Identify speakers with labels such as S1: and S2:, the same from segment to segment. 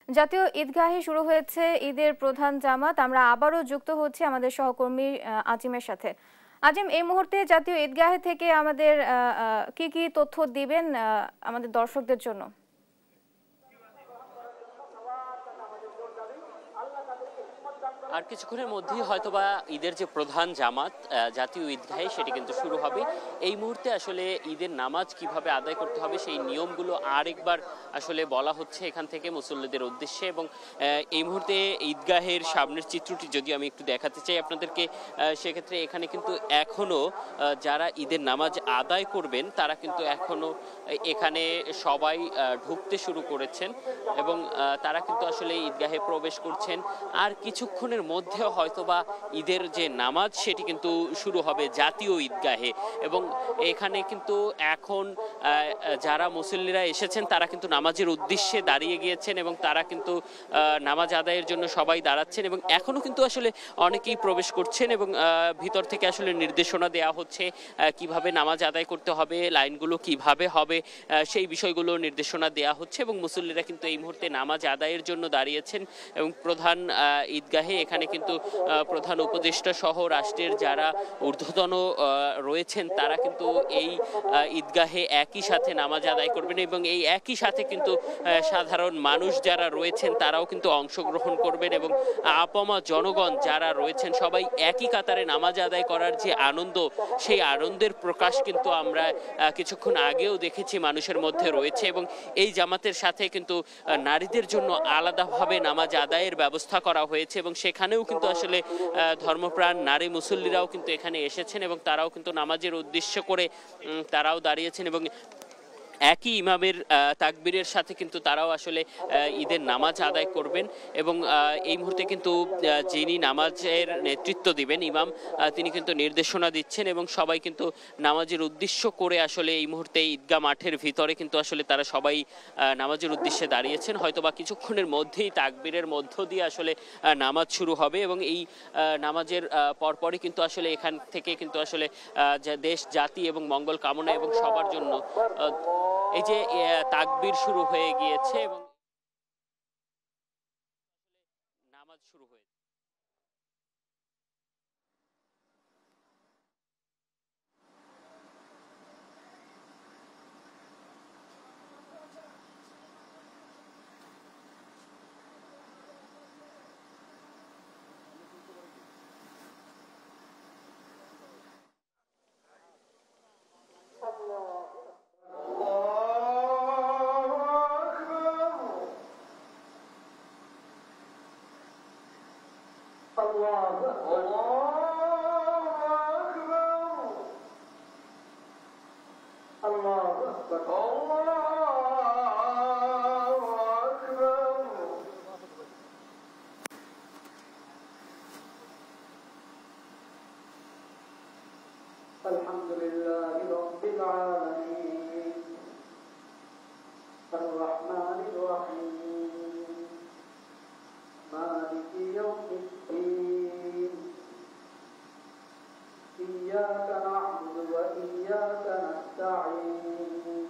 S1: জাতীয় ঈদগাহে শুরু হয়েছে ঈদের প্রধান জামাত। আমরা আবারও যুক্ত হচ্ছি আমাদের সহকর্মী আজিমের সাথে। আজিম, এই মুহূর্তে জাতীয় ঈদগাহে থেকে আমাদের কি কি তথ্য দিবেন আমাদের দর্শকদের জন্য?
S2: আর কিছুক্ষণের মধ্যেই হয়তোবা ঈদের যে প্রধান জামাত জাতীয় ঈদগাহে সেটি কিন্তু শুরু হবে। এই মুহূর্তে আসলে ঈদের নামাজ কিভাবে আদায় করতে হবে সেই নিয়মগুলো আরেকবার আসলে বলা হচ্ছে এখান থেকে মুসল্লিদের উদ্দেশ্যে। এবং এই মুহূর্তে ঈদগাহের সামনের চিত্রটি যদি আমি একটু দেখাতে চাই আপনাদেরকে, সেক্ষেত্রে এখানে কিন্তু এখনো যারা ঈদের নামাজ আদায় করবেন তারা কিন্তু এখনো এখানে সবাই ঢুকতে শুরু করেছেন এবং তারা কিন্তু আসলে ঈদগাহে প্রবেশ করছেন। আর কিছুক্ষণের মধ্যেও হয়তোবা ঈদের যে নামাজ সেটি কিন্তু শুরু হবে জাতীয় ঈদগাহে। এবং এখানে কিন্তু এখন যারা মুসল্লিরা এসেছেন তারা কিন্তু নামাজের উদ্দেশ্যে দাঁড়িয়ে গিয়েছেন এবং তারা কিন্তু নামাজ আদায়ের জন্য সবাই দাঁড়াচ্ছেন এবং এখনো কিন্তু আসলে অনেকেই প্রবেশ করছেন এবং ভিতর থেকে আসলে নির্দেশনা দেওয়া হচ্ছে কিভাবে নামাজ আদায় করতে হবে, লাইনগুলো কিভাবে হবে সেই বিষয়গুলো নির্দেশনা দেওয়া হচ্ছে। এবং মুসল্লিরা কিন্তু এই মুহূর্তে নামাজ আদায়ের জন্য দাঁড়িয়েছেন এবং প্রধান ঈদগাহে এখানে কিন্তু প্রধান উপদেষ্টা সহ রাষ্ট্রের যারা ঊর্ধ্বতন রয়েছেন তারা কিন্তু এই ঈদগাহে একই সাথে নামাজ আদায় করবেন এবং এই একই সাথে কিন্তু সাধারণ মানুষ যারা রয়েছেন তারাও কিন্তু অংশগ্রহণ করবেন এবং আপামর জনগণ যারা রয়েছেন সবাই একই কাতারে নামাজ আদায় করার যে আনন্দ, সেই আনন্দের প্রকাশ কিন্তু আমরা কিছুক্ষণ আগেও দেখেছি মানুষের মধ্যে রয়েছে। এবং এই জামাতের সাথে কিন্তু নারীদের জন্য আলাদাভাবে নামাজ আদায়ের ব্যবস্থা করা হয়েছে এবং সেখানেও কিন্তু আসলে ধর্মপ্রাণ নারী মুসল্লিরাও কিন্তু এখানে এসেছেন এবং তারাও কিন্তু নামাজের উদ্দেশ্য করে তারাও দাঁড়িয়েছেন এবং একই ইমামের তাকবীরের সাথে কিন্তু তারাও আসলে ঈদের নামাজ আদায় করবেন। এবং এই মুহূর্তে কিন্তু যিনি নামাজের নেতৃত্ব দিবেন ইমাম, তিনি কিন্তু নির্দেশনা দিচ্ছেন এবং সবাই কিন্তু নামাজের উদ্দেশ্য করে আসলে এই মুহূর্তে ঈদগাহ মাঠের ভিতরে কিন্তু আসলে তারা সবাই নামাজের উদ্দেশ্যে দাঁড়িয়েছেন। হয়তোবা কিছুক্ষণের মধ্যেই তাকবীরের মধ্য দিয়ে আসলে নামাজ শুরু হবে এবং এই নামাজের পরপরই কিন্তু আসলে এখান থেকে কিন্তু আসলে দেশ জাতি এবং মঙ্গল কামনা এবং সবার জন্য এই যে তাকবীর শুরু হয়ে গিয়েছে এবং নামাজ শুরু হয়েছে।
S3: الحمد لله رب العالمين الرحمن الرحيم مالك يوم الدين إياك نعبد وإياك نستعين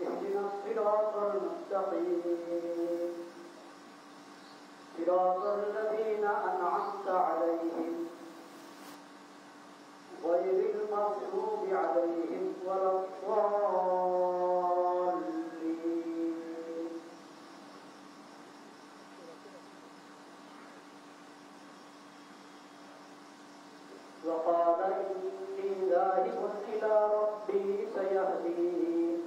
S3: اهدنا الصراط المستقيم صراط الذين أنعمت عليهم غير المغضوب عليهم ولا الضالين وقال إني ذاهب إلى ربي سيهدين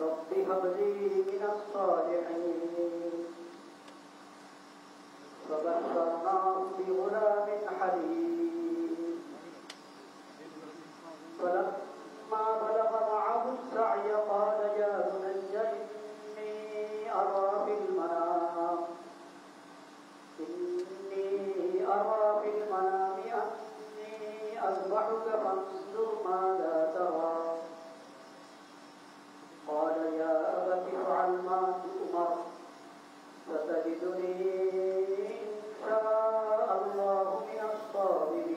S3: رب هب لي من الصالحين فبشرناه بغلام حليم فلما بلغ معه السعي قال يا بني إني أرى في المنام أني أذبحك فانظر ماذا ترى قال يا أبت افعل ما تؤمر ستجدني إن شاء الله من الصابرين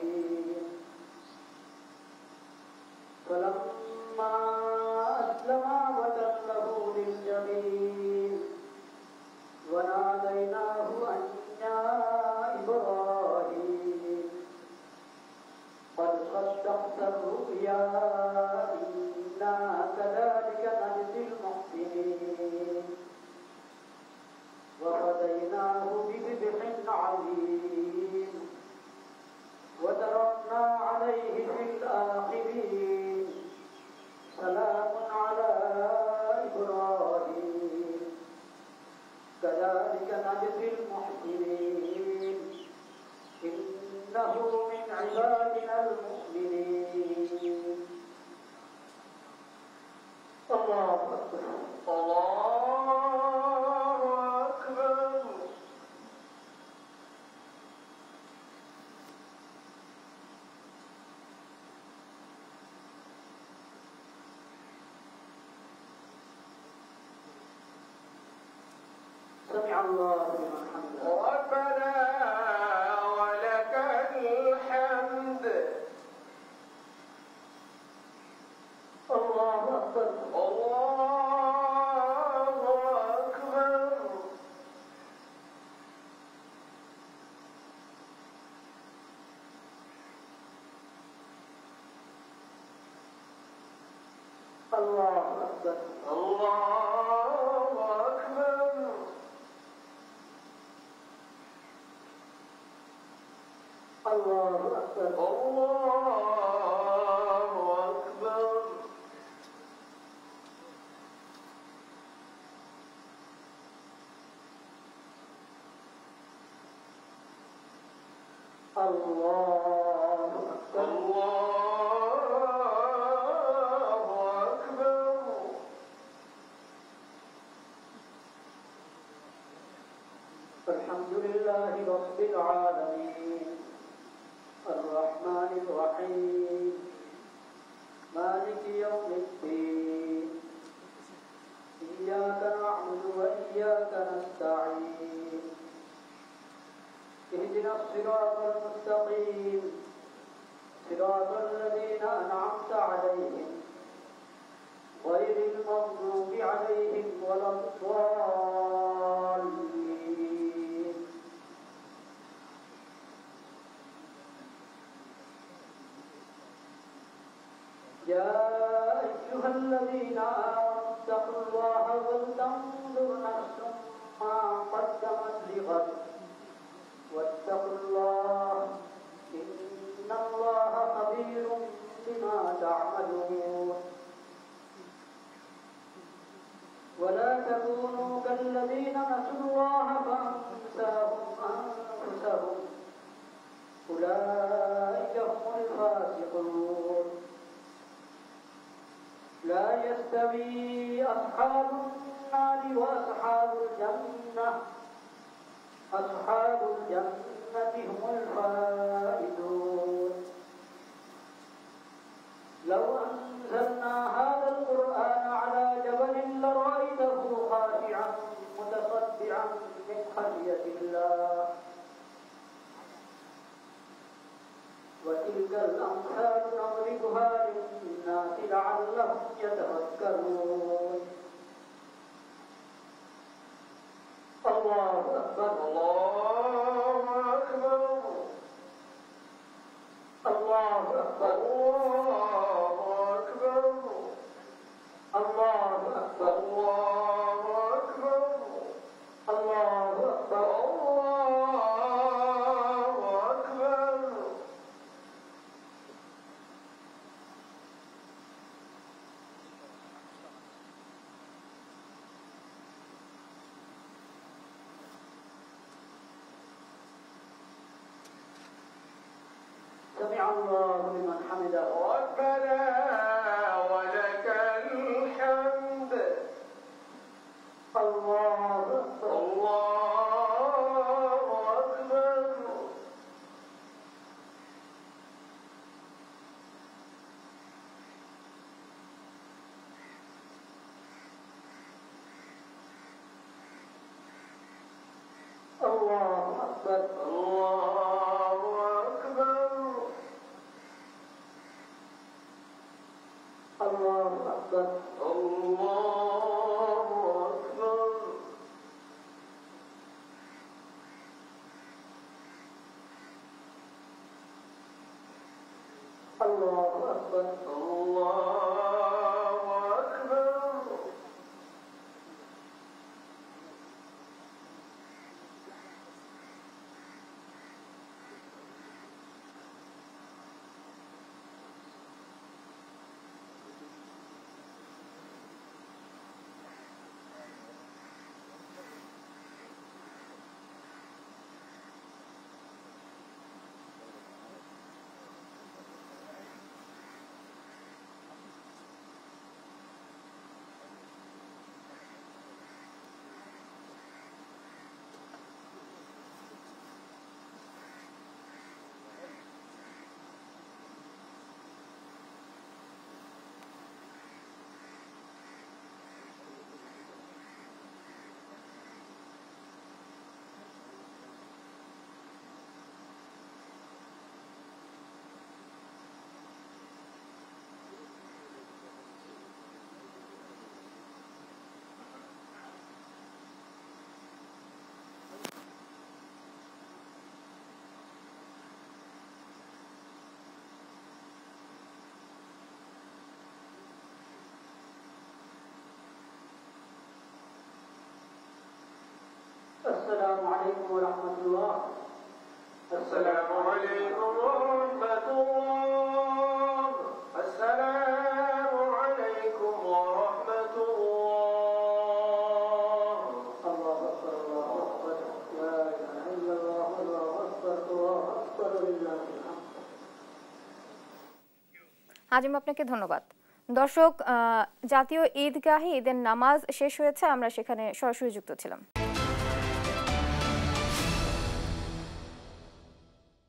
S3: سمع الله لمن حمده
S4: ربنا ولك الحمد
S3: الله أكبر
S4: الله أكبر
S3: الله أكبر
S4: الله أكبر
S3: الله أكبر
S4: الله أكبر
S3: الله أكبر
S4: الله أكبر
S3: الحمد لله رب العالمين الرحمن الرحيم مالك يوم الدين إياك نعبد وإياك نستعين اهدنا الصراط المستقيم صراط الذين أنعمت عليهم غير المغضوب عليهم ولا الضالين يا أيها الذين آمنوا اتقوا الله ولتنظر نفس ما قدمت لغد واتقوا الله إن الله خبير بما تعملون ولا تكونوا كالذين نسوا الله فأنساهم أنفسهم أولئك هم الفاسقون لا يستوي أصحاب النار وأصحاب الجنة أصحاب الجنة هم الفائزون لو أنزلنا هذا القرآن على جبل لرأيته خاشعا متصدعا من خشية الله وتلك الأمثال نضربها للناس لعلهم يتفكرون الله أكبر
S4: الله أكبر
S3: الله أكبر
S4: الله أكبر
S3: الله أكبر
S4: الله أكبر
S3: الله أكبر
S4: الله أكبر
S3: سمع الله لمن حمده
S4: ربنا ولك الحمد
S3: الله أكبر
S4: الله أكبر
S3: الله أكبر
S4: الله أكبر
S3: الله أكبر
S4: الله أكبر
S3: الله أكبر
S4: الله أكبر
S3: السلام عليكم ورحمة الله.
S4: السلام عليكم ورحمة الله. السلام عليكم ورحمة الله.
S3: الله أكبر الله أكبر لا إله إلا الله الله أكبر الله أكبر لله الحمد.
S1: আজিম, আপনাকে ধন্যবাদ। দর্শক, জাতীয় ঈদগাহে ঈদের নামাজ শেষ হয়েছে, আমরা সেখানে সরাসরি যুক্ত ছিলাম।